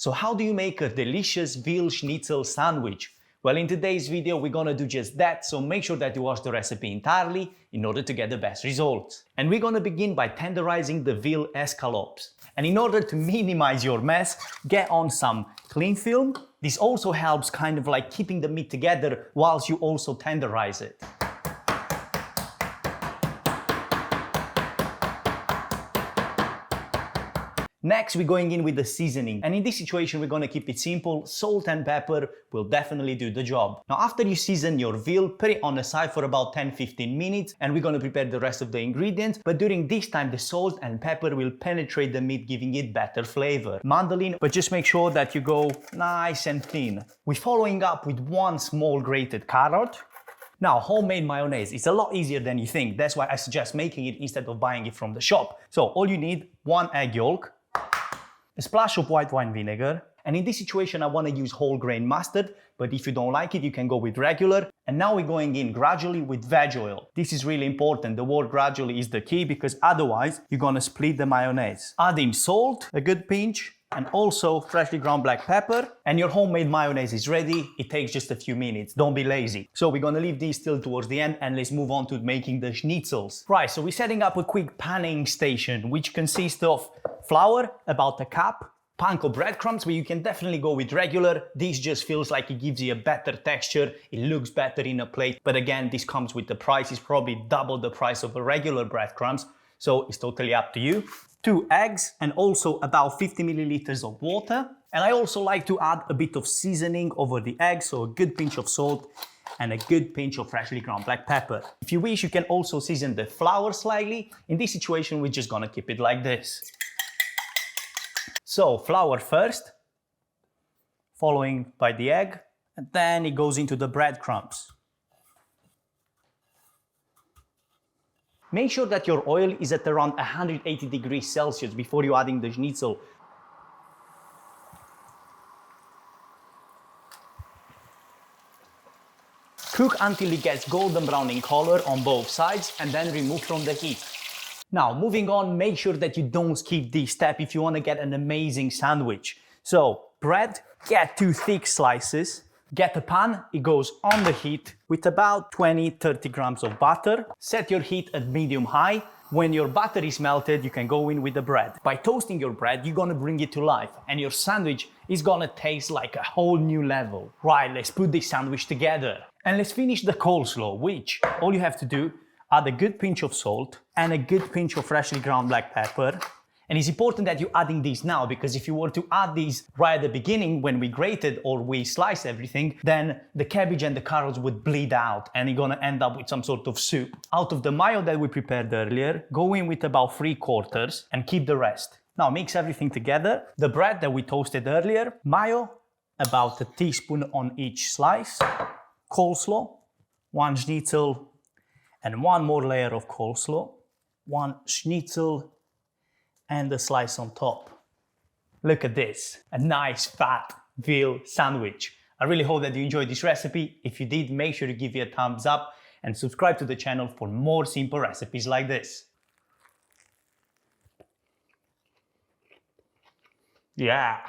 So how do you make a delicious veal schnitzel sandwich? Well, in today's video, we're gonna do just that, so make sure that you watch the recipe entirely in order to get the best results. And we're gonna begin by tenderizing the veal escalopes. And in order to minimize your mess, get on some cling film. This also helps kind of like keeping the meat together whilst you also tenderize it. Next, we're going in with the seasoning, and in this situation we're going to keep it simple. Salt and pepper will definitely do the job. Now after you season your veal, put it on the side for about 10-15 minutes, and we're going to prepare the rest of the ingredients. But during this time the salt and pepper will penetrate the meat, giving it better flavor. Mandolin, but just make sure that you go nice and thin. We're following up with one small grated carrot. Now, homemade mayonnaise is a lot easier than you think. That's why I suggest making it instead of buying it from the shop. So all you need, 1 egg yolk, a splash of white wine vinegar, and in this situation I want to use whole grain mustard, but if you don't like it you can go with regular. And now we're going in gradually with veg oil. This is really important. The word gradually is the key, because otherwise you're going to split the mayonnaise. Add in salt, a good pinch, and also freshly ground black pepper, and your homemade mayonnaise is ready. It takes just a few minutes. Don't be lazy. So we're gonna leave these till towards the end, and let's move on to making the schnitzels. Right, so we're setting up a quick panning station, which consists of flour, about a cup, panko breadcrumbs, where you can definitely go with regular. This just feels like it gives you a better texture. It looks better in a plate, but again, this comes with the price. It's probably double the price of a regular breadcrumbs, so it's totally up to you. 2 eggs, and also about 50 milliliters of water. And I also like to add a bit of seasoning over the eggs, so a good pinch of salt and a good pinch of freshly ground black pepper. If you wish, you can also season the flour slightly. In this situation, we're just gonna keep it like this. So flour first, following by the egg, and then it goes into the breadcrumbs. Make sure that your oil is at around 180 degrees Celsius before you adding the schnitzel. Cook until it gets golden brown in color on both sides, and then remove from the heat. Now, moving on, make sure that you don't skip this step if you want to get an amazing sandwich. So, bread, get 2 thick slices. Get a pan, it goes on the heat with about 20-30 grams of butter. Set your heat at medium-high. When your butter is melted, you can go in with the bread. By toasting your bread, you're gonna bring it to life, and your sandwich is gonna taste like a whole new level. Right, let's put this sandwich together. And let's finish the coleslaw, which all you have to do, add a good pinch of salt and a good pinch of freshly ground black pepper. And it's important that you're adding these now, because if you were to add these right at the beginning when we grated or we sliced everything, then the cabbage and the carrots would bleed out and you're gonna end up with some sort of soup. Out of the mayo that we prepared earlier, go in with about 3/4 and keep the rest. Now mix everything together. The bread that we toasted earlier, mayo, about a teaspoon on each slice, coleslaw, 1 schnitzel, and 1 more layer of coleslaw, 1 schnitzel, and a slice on top. Look at this, a nice fat veal sandwich. I really hope that you enjoyed this recipe. If you did, make sure to give it a thumbs up and subscribe to the channel for more simple recipes like this. Yeah.